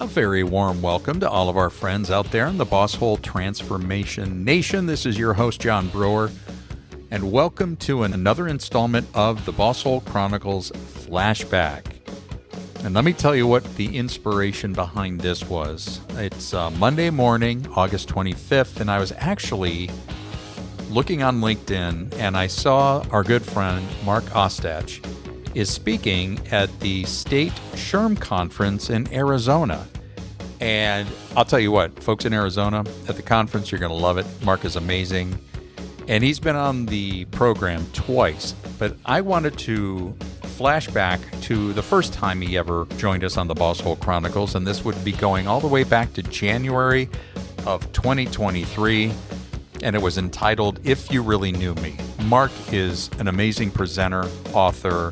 A very warm welcome to all of our friends out there in the Boss Hole Transformation Nation. This is your host, John Brewer, and welcome to another installment of the Boss Hole Chronicles Flashback. And let me tell you what the inspiration behind this was. It's Monday morning, August 25th, and I was actually looking on LinkedIn, and I saw our good friend, Mark Ostach, is speaking at the State SHRM Conference in Arizona. And I'll tell you what, folks in Arizona, at the conference, you're going to love it. Mark is amazing. And he's been on the program twice. But I wanted to flash back to the first time he ever joined us on the Boss Hole Chronicles. And this would be going all the way back to January of 2023. And it was entitled, If You Really Knew Me. Mark is an amazing presenter, author,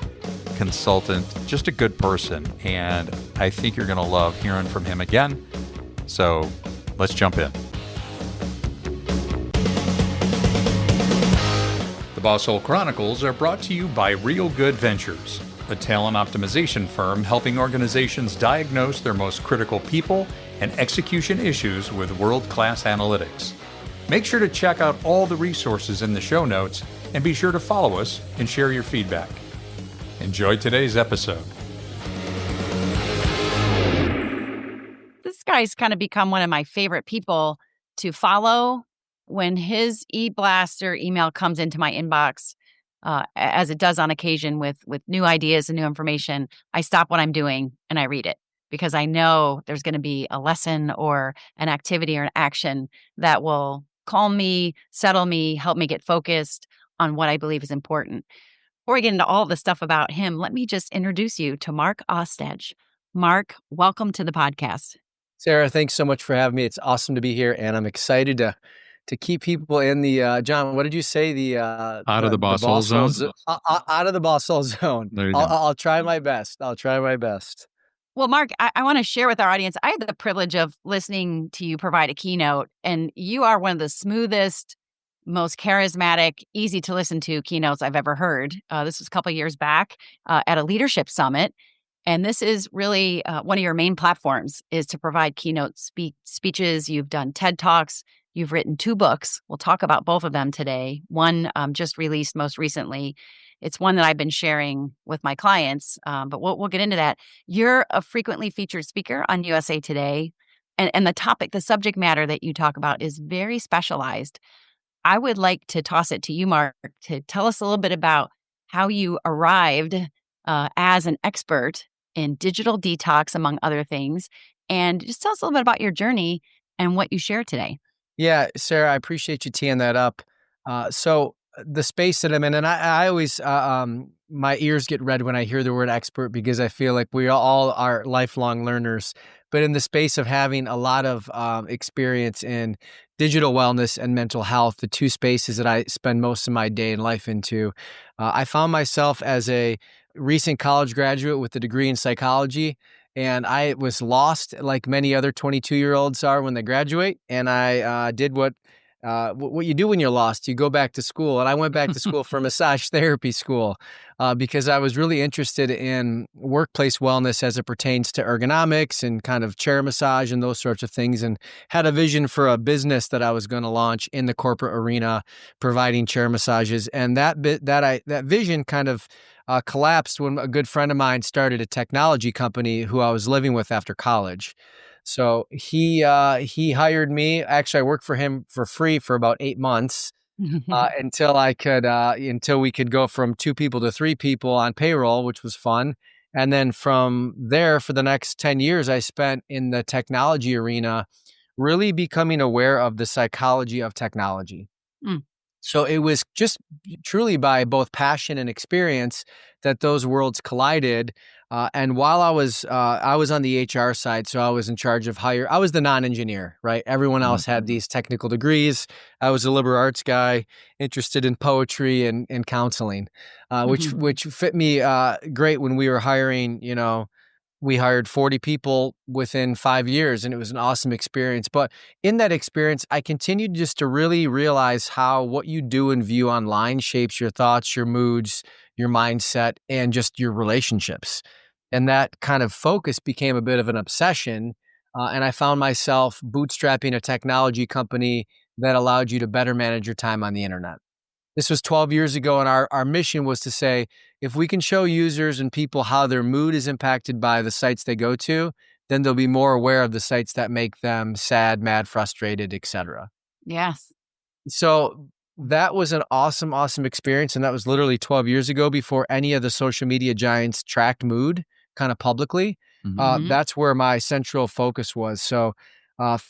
consultant, just a good person, and I think you're going to love hearing from him again. So let's jump in. The Boss Hole Chronicles are brought to you by Real Good Ventures, a talent optimization firm helping organizations diagnose their most critical people and execution issues with world-class analytics. Make sure to check out all the resources in the show notes and be sure to follow us and share your feedback. Enjoy today's episode. This guy's kind of become one of my favorite people to follow. When his e-blast or email comes into my inbox, as it does on occasion with new ideas and new information, I stop what I'm doing and I read it because I know there's going to be a lesson or an activity or an action that will calm me, settle me, help me get focused on what I believe is important. Before we get into all the stuff about him, let me just introduce you to Mark Ostach. Mark, welcome to the podcast. Sarah, thanks so much for having me. It's awesome to be here, and I'm excited to keep people in the John. What did you say? Out of the Boss Hole zone. Out of the Boss Hole zone. There you go. I'll try my best. Well, Mark, I want to share with our audience. I had the privilege of listening to you provide a keynote, and you are one of the smoothest, most charismatic, easy to listen to keynotes I've ever heard. This was a couple of years back at a leadership summit. And this is really one of your main platforms is to provide keynote speeches. You've done TED Talks. You've written 2 books. We'll talk about both of them today. One just released most recently. It's one that I've been sharing with my clients, but we'll get into that. You're a frequently featured speaker on USA Today. And the subject matter that you talk about is very specialized. I would like to toss it to you, Mark, to tell us a little bit about how you arrived as an expert in digital detox, among other things, and just tell us a little bit about your journey and what you share today. Yeah, Sarah, I appreciate you teeing that up. So the space that I'm in, and I always, my ears get red when I hear the word expert because I feel like we all are lifelong learners. But in the space of having a lot of experience in digital wellness and mental health, the 2 spaces that I spend most of my day and life into, I found myself as a recent college graduate with a degree in psychology, and I was lost like many other 22-year-olds are when they graduate, and I did what you do when you're lost. You go back to school, and I went back to school for massage therapy school because I was really interested in workplace wellness as it pertains to ergonomics and kind of chair massage and those sorts of things, and had a vision for a business that I was going to launch in the corporate arena, providing chair massages. And that vision kind of collapsed when a good friend of mine started a technology company who I was living with after college. So he hired me. Actually, I worked for him for free for about 8 months until we could go from 2 people to 3 people on payroll, which was fun. And then from there, for the next 10 years, I spent in the technology arena, really becoming aware of the psychology of technology. Mm. So it was just truly by both passion and experience that those worlds collided. And while I was on the HR side, so I was in charge of I was the non-engineer, right? Everyone else had these technical degrees. I was a liberal arts guy, interested in poetry and counseling, which fit me great when we were hiring. We hired 40 people within 5 years, and it was an awesome experience. But in that experience, I continued just to really realize how what you do and view online shapes your thoughts, your moods, your mindset, and just your relationships. And that kind of focus became a bit of an obsession and I found myself bootstrapping a technology company that allowed you to better manage your time on the internet. This was 12 years ago, and our mission was to say, if we can show users and people how their mood is impacted by the sites they go to, then they'll be more aware of the sites that make them sad, mad, frustrated, etc. Yes. So that was an awesome, awesome experience. And that was literally 12 years ago, before any of the social media giants tracked mood kind of publicly. That's where my central focus was. So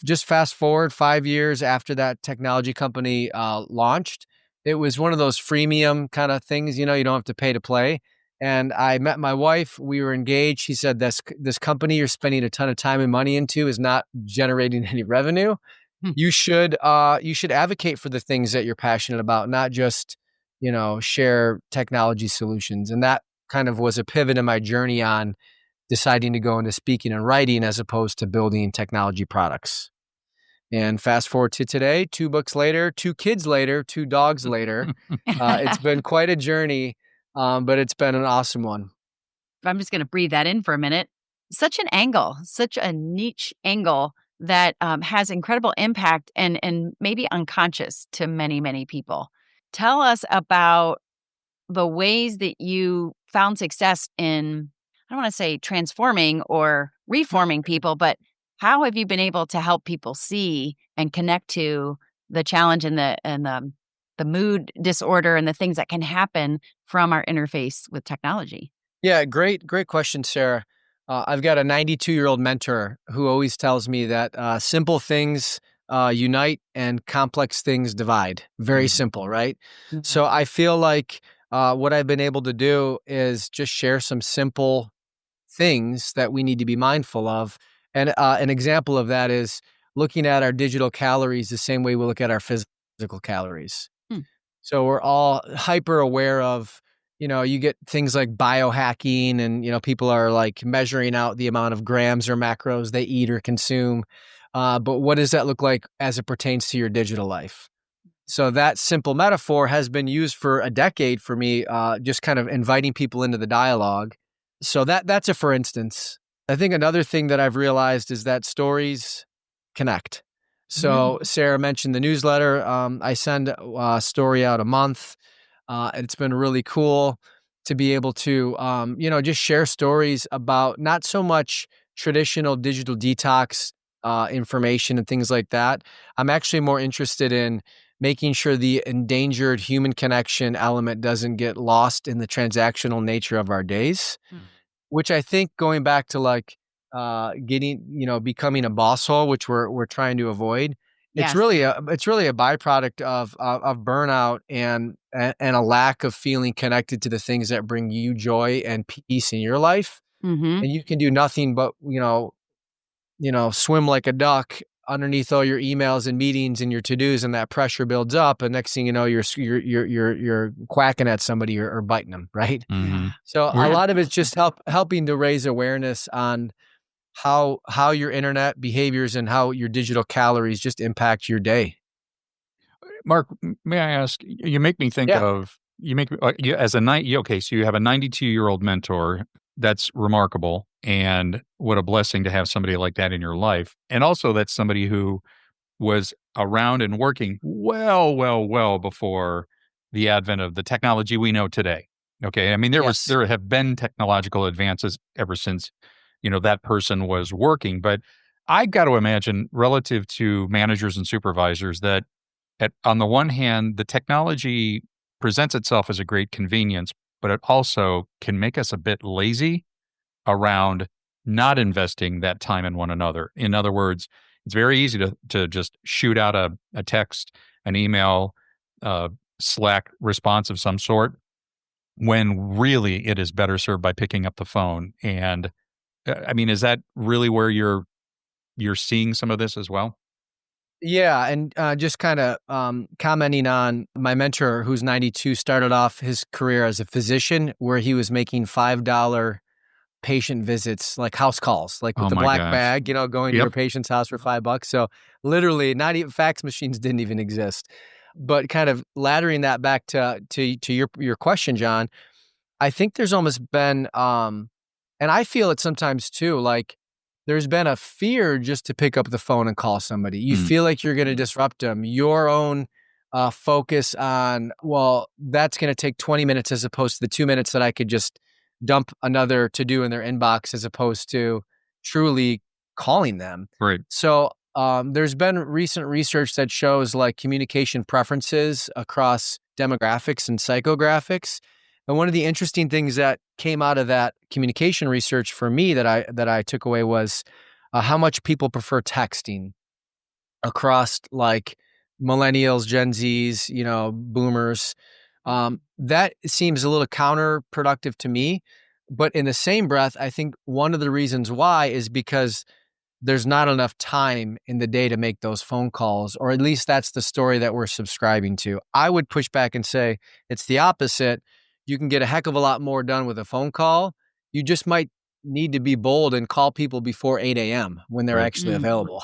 just fast forward 5 years after that technology company launched, it was one of those freemium kind of things, you don't have to pay to play. And I met my wife. We were engaged. She said, this company you're spending a ton of time and money into is not generating any revenue. You should advocate for the things that you're passionate about, not just, share technology solutions. And that kind of was a pivot in my journey on deciding to go into speaking and writing as opposed to building technology products. And fast forward to today, 2 books later, 2 kids later, 2 dogs later. It's been quite a journey, but it's been an awesome one. I'm just going to breathe that in for a minute. Such an angle, such a niche angle that has incredible impact and maybe unconscious to many, many people. Tell us about the ways that you found success in, I don't want to say transforming or reforming people, but how have you been able to help people see and connect to the challenge and the mood disorder and the things that can happen from our interface with technology? Yeah, great question, Sarah. I've got a 92-year-old mentor who always tells me that simple things unite and complex things divide. Very simple, right? So I feel like what I've been able to do is just share some simple things that we need to be mindful of. And an example of that is looking at our digital calories the same way we look at our physical calories. So we're all hyper aware of, you get things like biohacking and, people are like measuring out the amount of grams or macros they eat or consume. But what does that look like as it pertains to your digital life? So that simple metaphor has been used for a decade for me, just kind of inviting people into the dialogue. So that's a for instance. I think another thing that I've realized is that stories connect. So Sarah mentioned the newsletter. I send a story out a month. It's been really cool to be able to, just share stories about not so much traditional digital detox information and things like that. I'm actually more interested in making sure the endangered human connection element doesn't get lost in the transactional nature of our days, which I think going back to like becoming a boss hole, which we're trying to avoid. Yes. It's really a byproduct of burnout and a lack of feeling connected to the things that bring you joy and peace in your life. And you can do nothing but swim like a duck underneath all your emails and meetings and your to-dos, and that pressure builds up. And next thing you know, you're quacking at somebody or biting them, right? So a lot of it's just helping to raise awareness on how your internet behaviors and how your digital calories just impact your day. Mark, may I ask? You make me think of as a okay. So you have a 92-year-old mentor. That's remarkable, and what a blessing to have somebody like that in your life. And also, that's somebody who was around and working well before the advent of the technology we know today. Okay, I mean there have been technological advances ever since that person was working, but I got to imagine relative to managers and supervisors that on the one hand, the technology presents itself as a great convenience, but it also can make us a bit lazy around not investing that time in one another. In other words, it's very easy to just shoot out a text, an email, Slack response of some sort, when really it is better served by picking up the phone. And I mean, is that really where you're seeing some of this as well? Yeah, and just kind of commenting on my mentor, who's 92, started off his career as a physician, where he was making $5 patient visits, like house calls, like with the black bag, going to your patient's house for $5. So literally, not even fax machines didn't even exist. But kind of laddering that back to your question, John, I think there's almost been, and I feel it sometimes too, like there's been a fear just to pick up the phone and call somebody. You feel like you're going to disrupt them. Your own focus on, well, that's going to take 20 minutes as opposed to the 2 minutes that I could just dump another to do in their inbox, as opposed to truly calling them. Right. So there's been recent research that shows like communication preferences across demographics and psychographics. And one of the interesting things that came out of that communication research for me that I took away was how much people prefer texting across like millennials, Gen Zs, boomers. That seems a little counterproductive to me. But in the same breath, I think one of the reasons why is because there's not enough time in the day to make those phone calls, or at least that's the story that we're subscribing to. I would push back and say it's the opposite. You can get a heck of a lot more done with a phone call. You just might need to be bold and call people before 8 a.m. when they're actually available.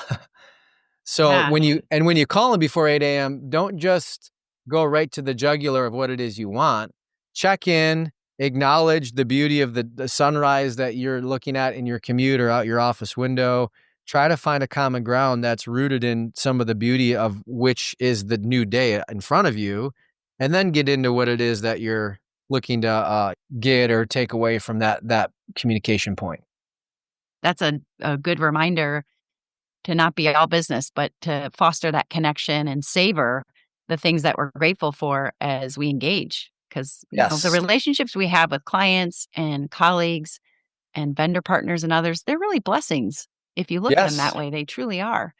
So when you call them before 8 a.m., don't just go right to the jugular of what it is you want. Check in, acknowledge the beauty of the sunrise that you're looking at in your commute or out your office window. Try to find a common ground that's rooted in some of the beauty of which is the new day in front of you, and then get into what it is that you're looking to get or take away from that communication point. That's a good reminder to not be all business, but to foster that connection and savor the things that we're grateful for as we engage. Because the relationships we have with clients and colleagues and vendor partners and others, they're really blessings. If you look at them that way, they truly are.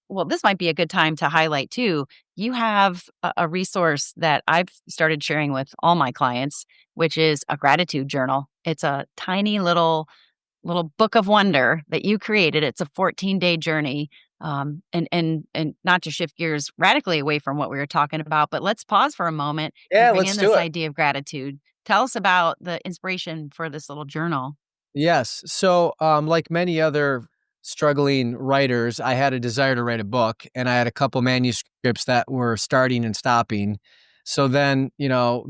Well, this might be a good time to highlight too. You have a resource that I've started sharing with all my clients, which is a gratitude journal. It's a tiny little book of wonder that you created. It's a 14-day journey. And not to shift gears radically away from what we were talking about, but let's pause for a moment and bring in this idea of gratitude. Tell us about the inspiration for this little journal. Yes. So, like many other struggling writers, I had a desire to write a book, and I had a couple manuscripts that were starting and stopping. So then,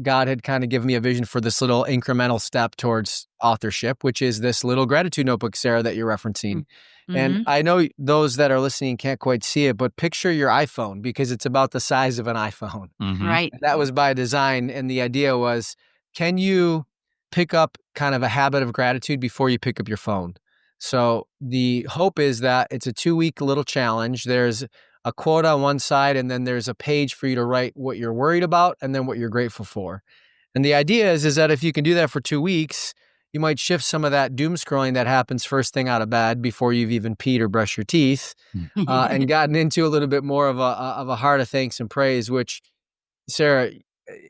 God had kind of given me a vision for this little incremental step towards authorship, which is this little gratitude notebook, Sarah, that you're referencing. And I know those that are listening can't quite see it, but picture your iPhone, because it's about the size of an iPhone. Right. And that was by design. And the idea was, can you pick up kind of a habit of gratitude before you pick up your phone? So the hope is that it's a 2-week little challenge. There's a quote on one side, and then there's a page for you to write what you're worried about and then what you're grateful for. And the idea is that if you can do that for 2 weeks, you might shift some of that doom scrolling that happens first thing out of bed before you've even peed or brushed your teeth, and gotten into a little bit more of a heart of thanks and praise, which, Sarah,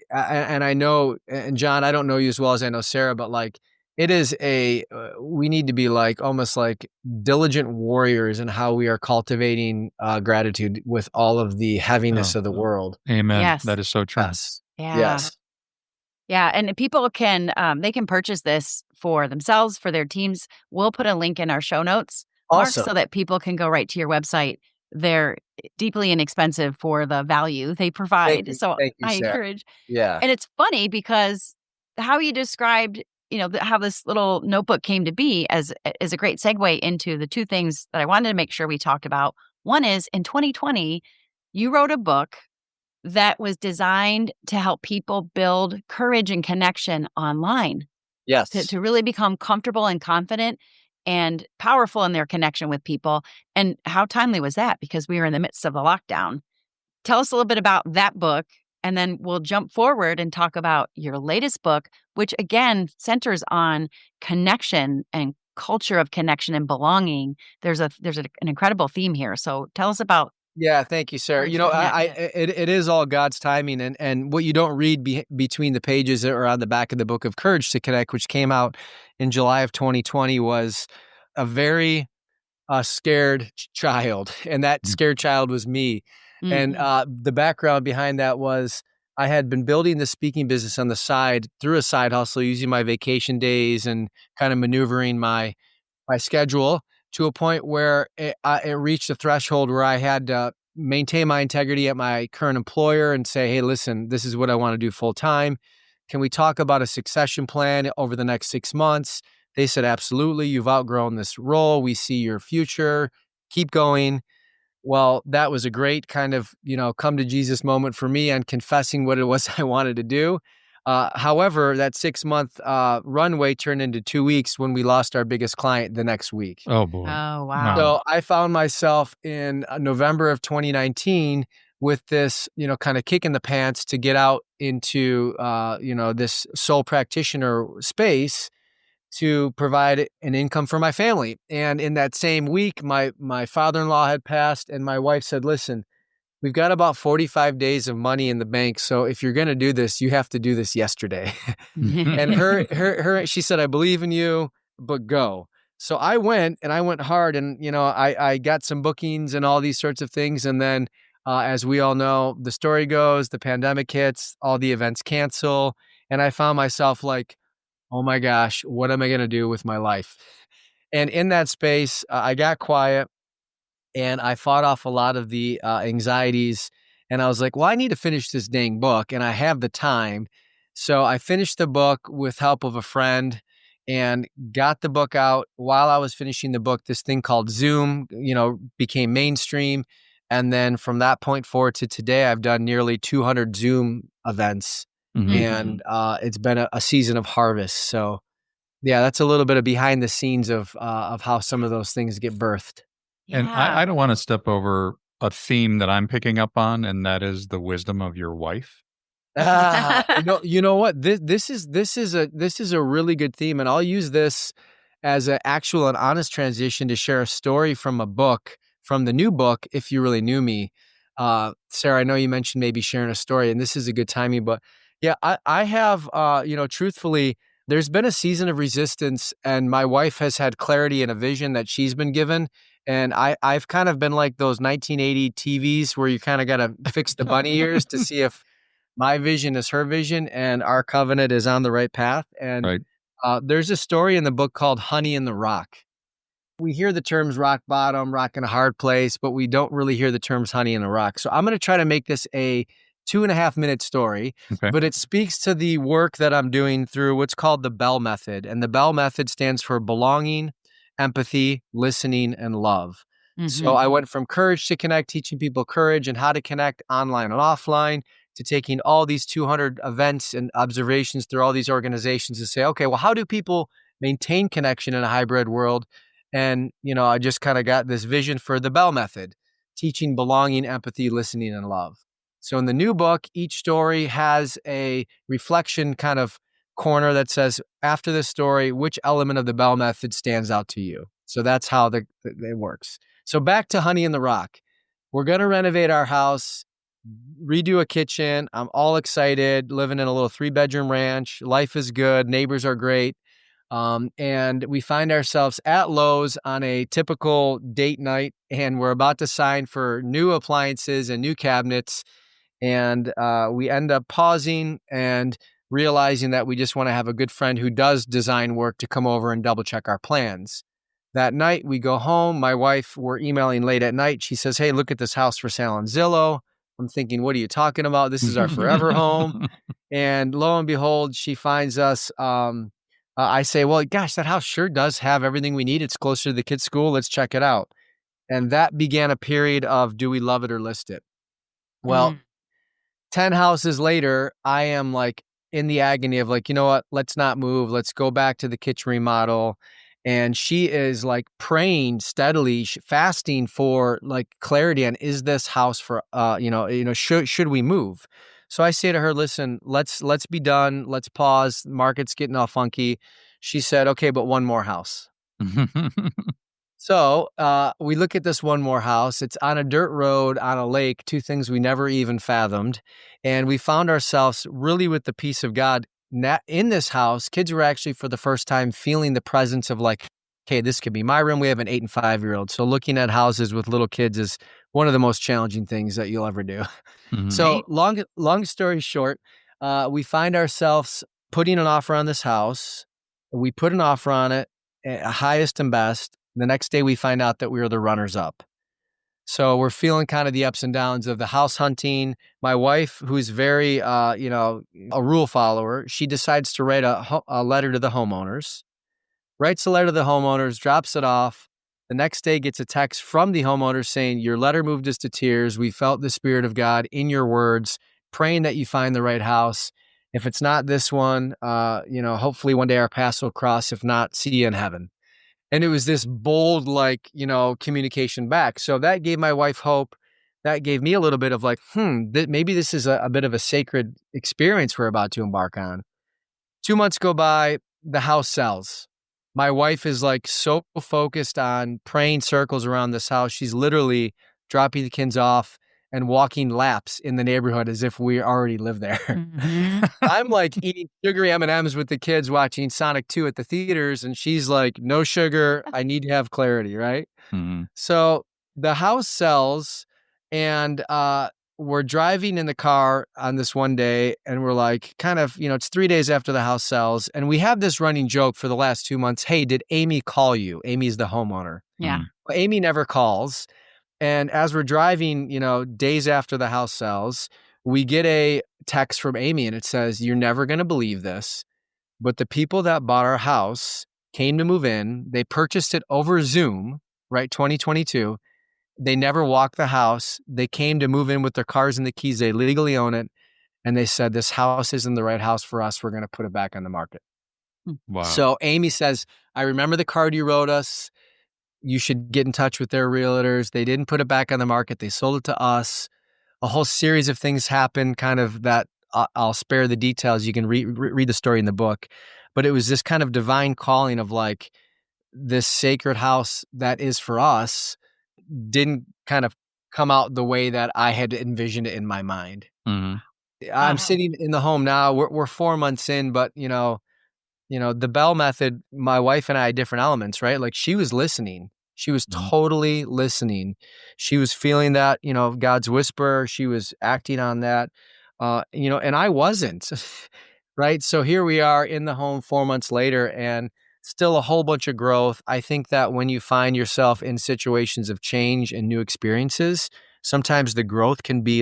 and I know, and John, I don't know you as well as I know Sarah, but like, it is we need to be like almost like diligent warriors in how we are cultivating gratitude with all of the heaviness of the world. Amen. Yes. That is so true. Yes. Yeah. Yes. Yeah. And people can, they can purchase this for themselves, for their teams. We'll put a link in our show notes, Mark, Awesome. so that people can go right to your website. They're deeply inexpensive for the value they provide. Thank you, So I Sarah. encourage. Yeah. And it's funny because how you described, how this little notebook came to be is a great segue into the two things that I wanted to make sure we talked about. One is in 2020, you wrote a book that was designed to help people build courage and connection online. Yes. To really become comfortable and confident and powerful in their connection with people. And how timely was that? Because we were in the midst of the lockdown. Tell us a little bit about that book, and then we'll jump forward and talk about your latest book, which again centers on connection and culture of connection and belonging. There's an incredible theme here. So tell us about. Yeah, thank you, Sarah. It is all God's timing, and what you don't read between the pages or on the back of the book of Courage to Connect, which came out in July of 2020, was a very scared child, and that scared child was me. And the background behind that was I had been building the speaking business on the side through a side hustle, using my vacation days and kind of maneuvering my schedule to a point where it reached a threshold where I had to maintain my integrity at my current employer and say, hey, listen, this is what I want to do full time. Can we talk about a succession plan over the next 6 months? They said, absolutely. You've outgrown this role. We see your future. Keep going. Well, that was a great kind of, come to Jesus moment for me on confessing what it was I wanted to do. However, that 6-month runway turned into 2 weeks when we lost our biggest client the next week. Oh, boy. Oh, wow. So I found myself in November of 2019 with this, kind of kick in the pants to get out into, this sole practitioner space to provide an income for my family. And in that same week, my father-in-law had passed, and my wife said, listen, we've got about 45 days of money in the bank. So if you're going to do this, you have to do this yesterday. And she said, I believe in you, but go. So I went hard, and, I got some bookings and all these sorts of things. And then, as we all know, the story goes, the pandemic hits, all the events cancel. And I found myself like, oh my gosh, what am I going to do with my life? And in that space, I got quiet and I fought off a lot of the anxieties. And I was like, well, I need to finish this dang book and I have the time. So I finished the book with help of a friend and got the book out. While I was finishing the book, this thing called Zoom, became mainstream. And then from that point forward to today, I've done nearly 200 Zoom events. Mhm. And it's been a season of harvest. So, yeah, that's a little bit of behind the scenes of how some of those things get birthed. And Yeah. I don't want to step over a theme that I'm picking up on, and that is the wisdom of your wife. You know what? This is a really good theme, and I'll use this as an actual and honest transition to share a story from a book, from the new book. If you really knew me, Sarah, I know you mentioned maybe sharing a story, and this is a good timing. But yeah, I have, truthfully, there's been a season of resistance, and my wife has had clarity and a vision that she's been given. And I've kind of been like those 1980 TVs where you kind of got to fix the bunny ears to see if my vision is her vision and our covenant is on the right path. And Right. There's a story in the book called Honey in the Rock. We hear the terms rock bottom, rock in a hard place, but we don't really hear the terms honey in the rock. So I'm going to try to make this a 2.5-minute story, Okay. but it speaks to the work that I'm doing through what's called the Bell Method. And the Bell Method stands for belonging, empathy, listening, and love. So I went from courage to connect, teaching people courage and how to connect online and offline, to taking all these 200 events and observations through all these organizations to say, okay, well, how do people maintain connection in a hybrid world? And, I just kind of got this vision for the Bell Method, teaching belonging, empathy, listening, and love. So in the new book, each story has a reflection kind of corner that says, after this story, which element of the Bell Method stands out to you? So that's how it works. So back to Honey in the Rock. We're going to renovate our house, redo a kitchen. I'm all excited, living in a little 3-bedroom ranch. Life is good. Neighbors are great. And we find ourselves at Lowe's on a typical date night, and we're about to sign for new appliances and new cabinets. And we end up pausing and realizing that we just want to have a good friend who does design work to come over and double check our plans. That night we go home. My wife, we're emailing late at night. She says, hey, look at this house for sale on Zillow. I'm thinking, what are you talking about? This is our forever home. And lo and behold, she finds us. I say, well, gosh, that house sure does have everything we need. It's closer to the kids' school. Let's check it out. And that began a period of, do we love it or list it? Well, 10 houses later, I am like in the agony of like, you know what? Let's not move. Let's go back to the kitchen remodel. And she is like praying steadily, fasting for like clarity. And is this house for, should we move? So I say to her, listen, let's be done. Let's pause. The market's getting all funky. She said, okay, but one more house. So we look at this one more house. It's on a dirt road on a lake, two things we never even fathomed. And we found ourselves really with the peace of God in this house. Kids were actually for the first time feeling the presence of like, okay, this could be my room. We have an 8 and 5-year-old. So looking at houses with little kids is one of the most challenging things that you'll ever do. So long story short, we find ourselves putting an offer on this house. We put an offer on it, highest and best. The next day we find out that we were the runners up. So we're feeling kind of the ups and downs of the house hunting. My wife, who's very, a rule follower, she decides to write a letter to the homeowners. writes a letter to the homeowners, drops it off. The next day gets a text from the homeowner saying, your letter moved us to tears. We felt the Spirit of God in your words, praying that you find the right house. If it's not this one, hopefully one day our paths will cross. If not, see you in heaven. And it was this bold, communication back. So that gave my wife hope. That gave me a little bit of maybe this is a bit of a sacred experience we're about to embark on. 2 months go by, the house sells. My wife is so focused on praying circles around this house. She's literally dropping the kids off and walking laps in the neighborhood as if we already live there. Mm-hmm. I'm eating sugary M&Ms with the kids watching Sonic 2 at the theaters. And she's like, no sugar. I need to have clarity, right? Mm-hmm. So the house sells and we're driving in the car on this one day and we're it's 3 days after the house sells. And we have this running joke for the last 2 months. Hey, did Amy call you? Amy's the homeowner. Yeah. Well, Amy never calls. And as we're driving, days after the house sells, we get a text from Amy and it says, you're never going to believe this, but the people that bought our house came to move in. They purchased it over Zoom, right? 2022. They never walked the house. They came to move in with their cars and the keys. They legally own it. And they said, this house isn't the right house for us. We're going to put it back on the market. Wow. So Amy says, I remember the card you wrote us. You should get in touch with their realtors. They didn't put it back on the market. They sold it to us. A whole series of things happened kind of that I'll spare the details. You can read the story in the book. But it was this kind of divine calling of this sacred house that is for us didn't kind of come out the way that I had envisioned it in my mind. Mm-hmm. I'm sitting in the home now. We're 4 months in, but the Bell method, my wife and I, different elements, right? She was listening. She was totally listening. She was feeling that, God's whisper. She was acting on that, and I wasn't, right? So here we are in the home 4 months later and still a whole bunch of growth. I think that when you find yourself in situations of change and new experiences, sometimes the growth can be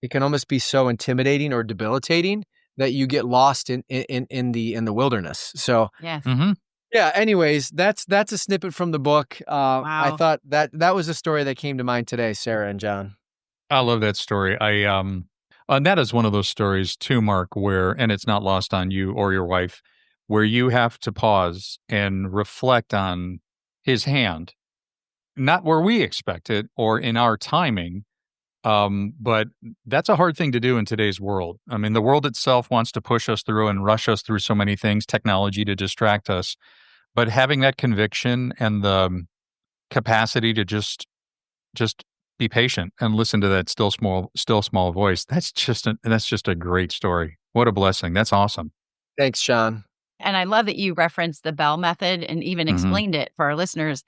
it can almost be so intimidating or debilitating that you get lost in the wilderness. So Yes. Mm-hmm. yeah. Anyways, that's a snippet from the book. Wow. I thought that was a story that came to mind today, Sarah and John. I love that story. And that is one of those stories too, Mark, and it's not lost on you or your wife, where you have to pause and reflect on his hand, not where we expect it or in our timing. But that's a hard thing to do in today's world. I mean, the world itself wants to push us through and rush us through so many things, technology to distract us. But having that conviction and the capacity to just be patient and listen to that still small voice, that's just a great story. What a blessing. That's awesome. Thanks, Sean. And I love that you referenced the Bell method and even Mhm. explained it for our listeners.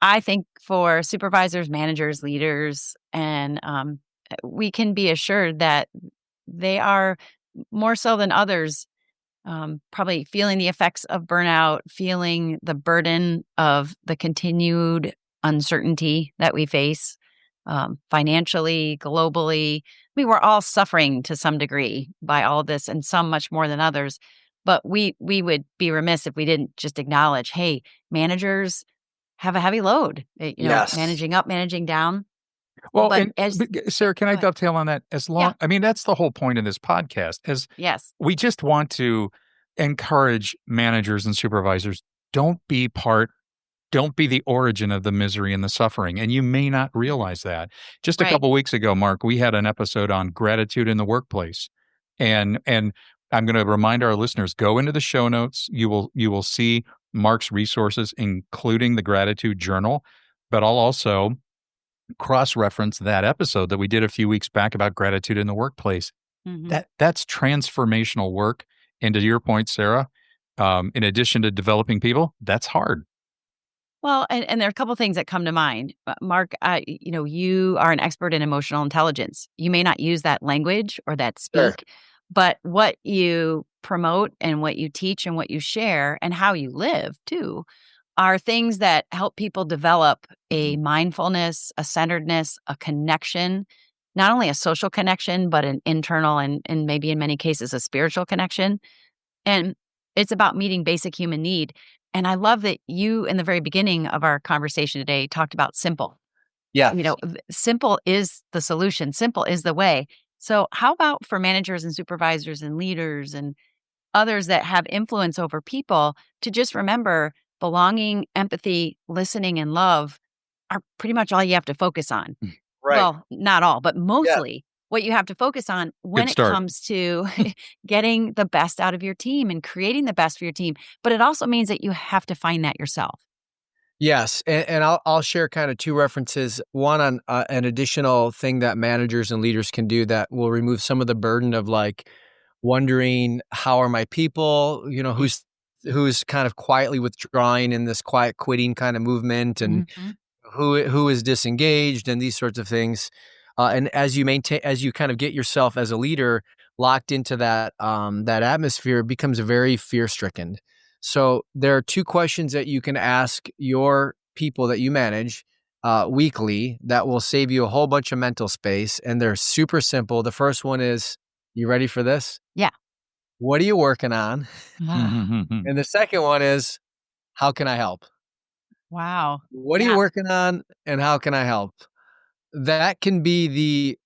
I think for supervisors, managers, leaders, and we can be assured that they are more so than others probably feeling the effects of burnout, feeling the burden of the continued uncertainty that we face financially, globally. I mean, we're all suffering to some degree by all of this, and some much more than others. But we would be remiss if we didn't just acknowledge, hey, managers have a heavy load, Yes. managing up, managing down. Well, But as but Sarah, can I go ahead. dovetail on that? I mean, that's the whole point of this podcast. Yes, We just want to encourage managers and supervisors, don't be the origin of the misery and the suffering. And you may not realize that. Just a Right. couple weeks ago, Mark, we had an episode on gratitude in the workplace. And I'm going to remind our listeners, go into the show notes. You will see Mark's resources, including the gratitude journal, but I'll also cross-reference that episode that we did a few weeks back about gratitude in the workplace. Mhm. That's transformational work. And to your point, Sarah, in addition to developing people, that's hard. Well, and there are a couple things that come to mind. Mark, you are an expert in emotional intelligence. You may not use that language or that speak, Sure. but what you promote and what you teach and what you share and how you live too are things that help people develop a mindfulness, a centeredness, a connection, not only a social connection, but an internal and maybe in many cases a spiritual connection. And It's about meeting basic human need. And I love that you, in the very beginning of our conversation today, talked about simple. Yeah. Simple is the solution. Simple is the way. So how about for managers and supervisors and leaders and others that have influence over people to just remember belonging, empathy, listening, and love are pretty much all you have to focus on. Right. Well, not all, but Yeah. mostly what you have to focus on when Good it start. comes to getting the best out of your team and creating the best for your team. But it also means that you have to find that yourself. Yes, and I'll share kind of two references. One on an additional thing that managers and leaders can do that will remove some of the burden of like wondering how are my people, who's kind of quietly withdrawing in this quiet quitting kind of movement, and Mhm. who is disengaged and these sorts of things. And as you kind of get yourself as a leader locked into that atmosphere, it becomes very fear stricken. So there are two questions that you can ask your people that you manage weekly that will save you a whole bunch of mental space, and they're super simple. The first one is, you ready for this? Yeah. What are you working on? Ah, And the second one is, how can I help? wow. What are you Yeah. working on, and how can I help? That can be the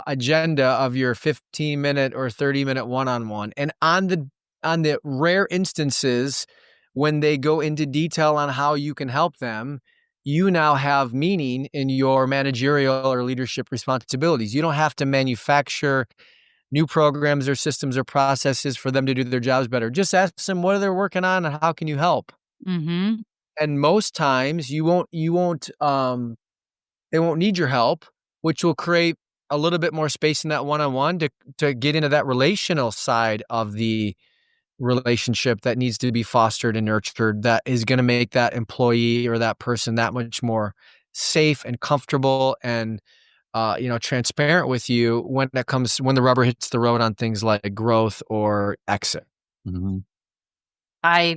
agenda of your 15-minute or 30-minute one-on-one. And on the rare instances when they go into detail on how you can help them, you now have meaning in your managerial or leadership responsibilities. You don't have to manufacture new programs or systems or processes for them to do their jobs better. Just ask them what they're working on and how can you help. Mhm. And most times they won't need your help, which will create a little bit more space in that one-on-one to get into that relational side of the relationship that needs to be fostered and nurtured, that is going to make that employee or that person that much more safe and comfortable and transparent with you when the rubber hits the road on things like growth or exit. Mhm. I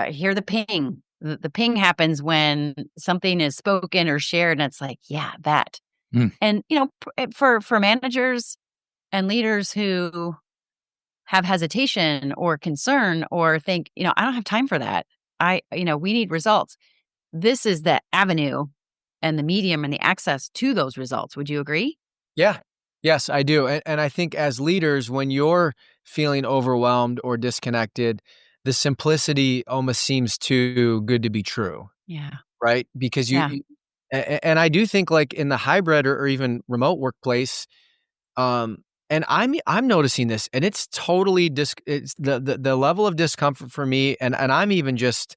hear the ping. The ping happens when something is spoken or shared, and it's like, yeah, that. Mm. And for managers and leaders who have hesitation or concern or think, I don't have time for that. We need results. This is the avenue and the medium and the access to those results. Would you agree? Yeah. Yes, I do. And I think as leaders, when you're feeling overwhelmed or disconnected, the simplicity almost seems too good to be true, Yeah. right? Because Yeah. and I do think like in the hybrid or even remote workplace, um, and I'm noticing this, and it's totally it's the level of discomfort for me, and I'm even just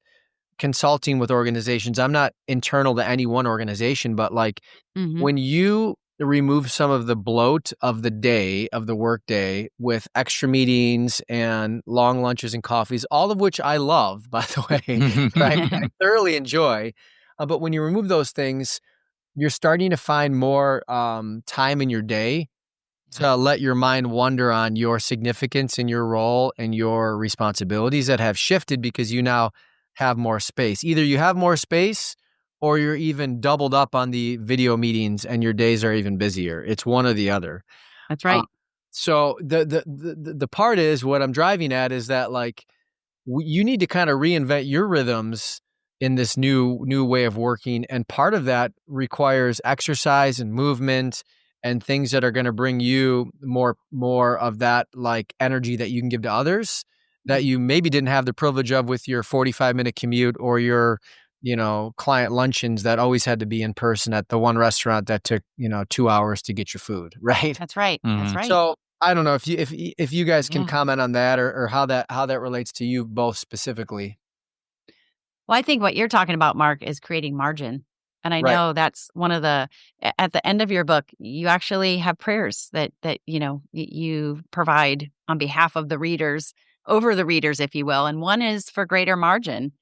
consulting with organizations. I'm not internal to any one organization, but like Hmm. when you remove some of the bloat of the day, of the work day, with extra meetings and long lunches and coffees, all of which I love, by the way, I thoroughly enjoy. But when you remove those things, you're starting to find more time in your day to let your mind wander on your significance and your role and your responsibilities that have shifted because you now have more space. Either you have more space or you're even doubled up on the video meetings and your days are even busier. It's one or the other. That's Uh, right. so the part is, what I'm driving at is that like you need to kind of reinvent your rhythms in this new way of working, and part of that requires exercise and movement and things that are going to bring you more of that like energy that you can give to others that you maybe didn't have the privilege of with your 45-minute commute or your client luncheons that always had to be in person at the one restaurant that took 2 hours to get your food, right? That's right. That's Mhm. right. So I don't know if you guys can Yeah. comment on that, or how that relates to you both specifically. Well, I think what you're talking about, Mark, is creating margin. And I Right. know that's one of at the end of your book, you actually have prayers that you provide on behalf of the readers, over the readers, if you will. And one is for greater margin,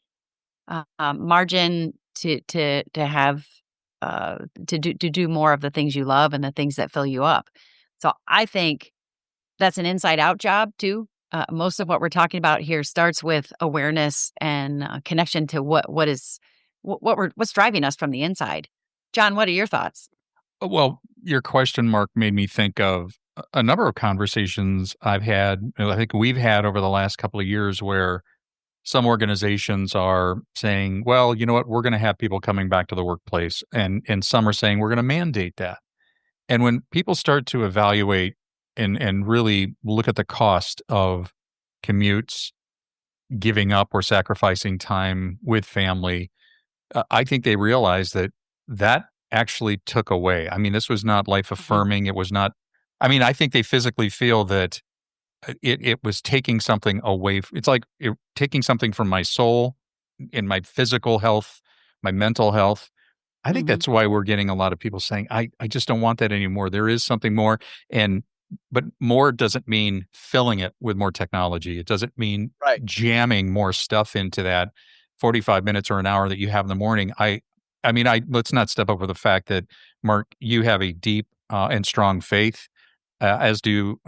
margin to have to do more of the things you love and the things that fill you up. So I think that's an inside out job too. Most of what we're talking about here starts with awareness and connection to what's driving us from the inside. John, what are your thoughts? Well, your question mark made me think of a number of conversations I've had, I think we've had over the last couple of years where some organizations are saying, well, you know what, we're going to have people coming back to the workplace. And some are saying we're going to mandate that. And when people start to evaluate and really look at the cost of commutes, giving up or sacrificing time with family, I think they realize that that actually took away. I mean, this was not life affirming. It was not, I mean, I think they physically feel that it was taking something away. It's like taking something from my soul and my physical health, my mental health. I think that's why we're getting a lot of people saying, I just don't want that anymore. There is something more. But more doesn't mean filling it with more technology. It doesn't mean jamming more stuff into that 45 minutes or an hour that you have in the morning. Let's not step over the fact that, Mark, you have a deep and strong faith, as do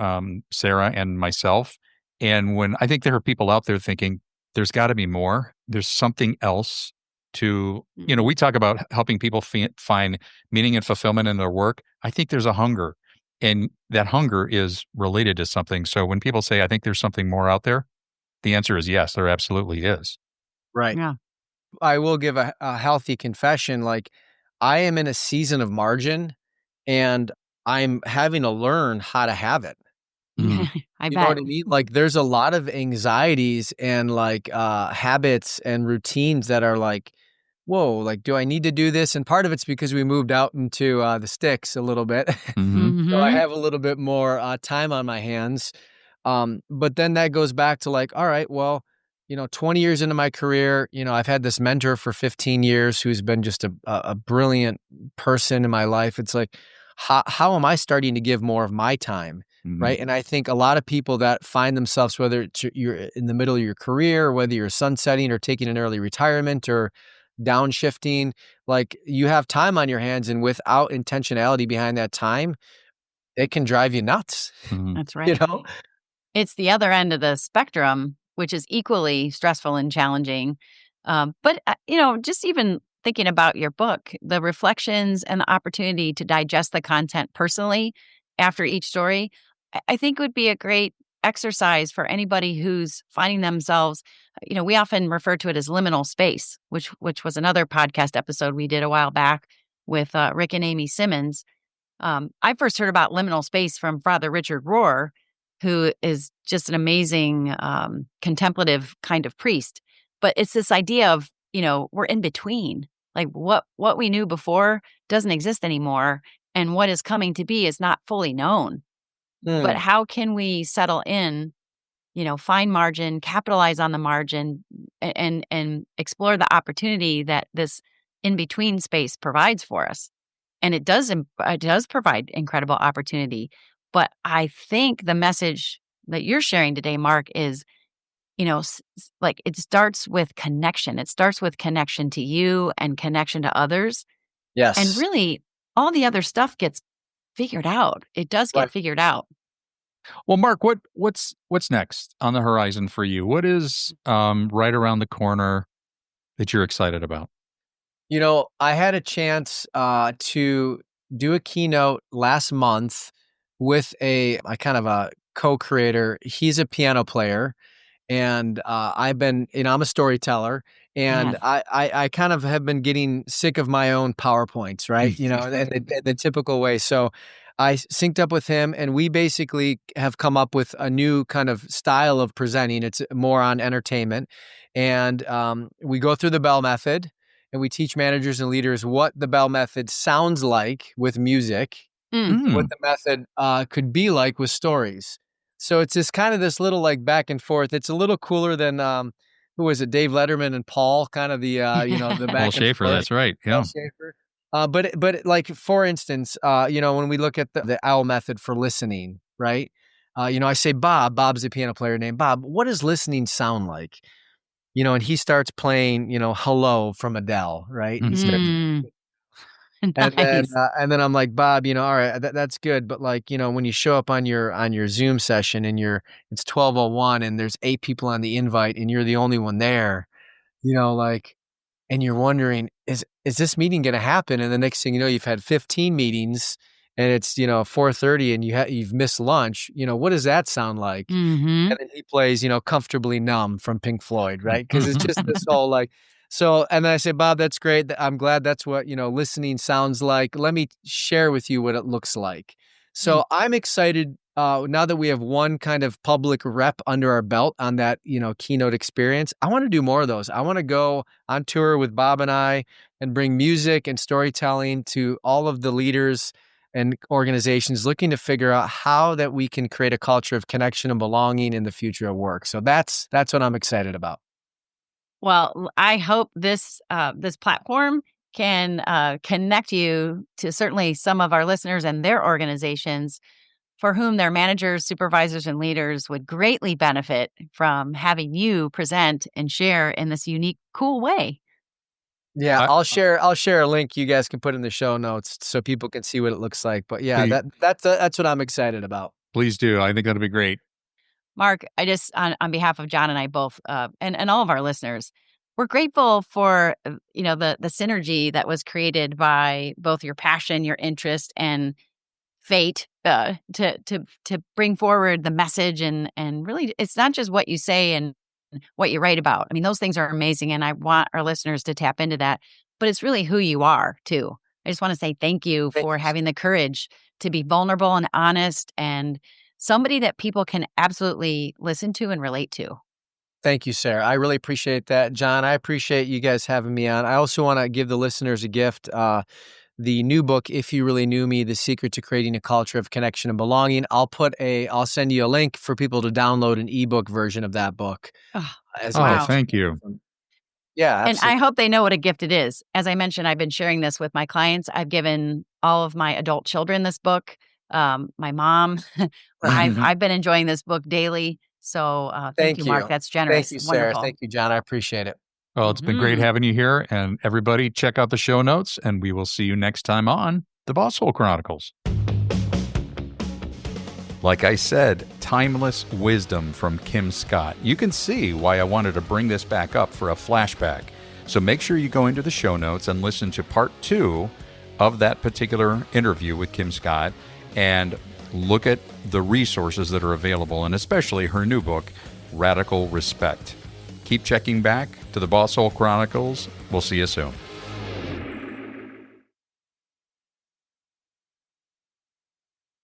Sarah and myself. And when I think there are people out there thinking there's got to be more, there's something else to, we talk about helping people find meaning and fulfillment in their work. I think there's a hunger, and that hunger is related to something. So when people say, I think there's something more out there, the answer is yes, there absolutely is. Right. Yeah. I will give a healthy confession. Like, I am in a season of margin, and I'm having to learn how to have it. I You bet. know what I mean? Like, there's a lot of anxieties and like habits and routines that are like, whoa, like, do I need to do this? And part of it's because we moved out into the sticks a little bit. So I have a little bit more time on my hands. But then that goes back to like, all right, well, 20 years into my career, I've had this mentor for 15 years who's been just a brilliant person in my life. It's like, how am I starting to give more of my time? Right. And I think a lot of people that find themselves, whether it's you're in the middle of your career, or whether you're sunsetting or taking an early retirement or downshifting, like, you have time on your hands, and without intentionality behind that time, it can drive you nuts. That's right. It's the other end of the spectrum, which is equally stressful and challenging. But just even thinking about your book, the reflections and the opportunity to digest the content personally after each story, I think would be a great exercise for anybody who's finding themselves. We often refer to it as liminal space, which was another podcast episode we did a while back with Rick and Amy Simmons. I first heard about liminal space from Father Richard Rohr, who is just an amazing contemplative kind of priest. But it's this idea of, we're in between. Like, what we knew before doesn't exist anymore, and what is coming to be is not fully known. But how can we settle in, find margin, capitalize on the margin, and explore the opportunity that this in-between space provides for us? And it does provide incredible opportunity. But I think the message that you're sharing today, Mark, is, like, it starts with connection. It starts with connection to you and connection to others. Yes. And really, all the other stuff gets figured out. It does get figured out. Well, Mark, what's next on the horizon for you? What is right around the corner that you're excited about? I had a chance to do a keynote last month with a kind of a co-creator. He's a piano player, and I'm a storyteller, and I kind of have been getting sick of my own PowerPoints, right? In the typical way. So I synced up with him, and we basically have come up with a new kind of style of presenting. It's more on entertainment, and we go through the Bell method, and we teach managers and leaders what the Bell method sounds like with music, what the method could be like with stories. So it's this little like back and forth. It's a little cooler than who was it? Dave Letterman and Paul, kind of the the back Paul and Schaefer, forth. that's right. Yeah. Paul Schaefer. But like, for instance, when we look at the OWL method for listening, right? I say, Bob's a piano player named Bob. What does listening sound like? And he starts playing, Hello from Adele, right? He starts, Nice. and then I'm like, Bob, all right, that's good, but like, when you show up on your Zoom session and it's 12:01 and there's 8 people on the invite and you're the only one there, like, and you're wondering, is this meeting going to happen? And the next thing you know, you've had 15 meetings and it's 4:30 and you've missed lunch, what does that sound like? Mm-hmm. And then he plays Comfortably Numb from Pink Floyd, right? Because it's just this whole like. So, and then I say, Bob, that's great. I'm glad that's what listening sounds like. Let me share with you what it looks like. So I'm excited now that we have one kind of public rep under our belt on that keynote experience. I want to do more of those. I want to go on tour with Bob and I and bring music and storytelling to all of the leaders and organizations looking to figure out how that we can create a culture of connection and belonging in the future of work. So that's what I'm excited about. Well, I hope this platform can connect you to certainly some of our listeners and their organizations for whom their managers, supervisors, and leaders would greatly benefit from having you present and share in this unique, cool way. Yeah, I'll share a link you guys can put in the show notes so people can see what it looks like. But yeah, that's what I'm excited about. Please do. I think that'll be great. Mark, I just, on behalf of John and I both, and all of our listeners, we're grateful for, the synergy that was created by both your passion, your interest, and fate to bring forward the message. And really, it's not just what you say and what you write about. I mean, those things are amazing, and I want our listeners to tap into that. But it's really who you are, too. I just want to say thank you for having the courage to be vulnerable and honest and somebody that people can absolutely listen to and relate to. Thank you, Sarah. I really appreciate that. John, I appreciate you guys having me on. I also want to give the listeners a gift. The new book, If You Really Knew Me, The Secret to Creating a Culture of Connection and Belonging. I'll send you a link for people to download an ebook version of that book. Thank you. Yeah, absolutely. And I hope they know what a gift it is. As I mentioned, I've been sharing this with my clients. I've given all of my adult children this book. My mom, I've been enjoying this book daily. So thank you, Mark. That's generous. Thank you, Sarah. Wonderful. Thank you, John. I appreciate it. Well, it's been great having you here. And everybody, check out the show notes, and we will see you next time on The Boss Hole Chronicles. Like I said, timeless wisdom from Kim Scott. You can see why I wanted to bring this back up for a flashback. So make sure you go into the show notes and listen to part 2 of that particular interview with Kim Scott and look at the resources that are available, and especially her new book, Radical Respect. Keep checking back to the Boss Hole Chronicles. We'll see you soon.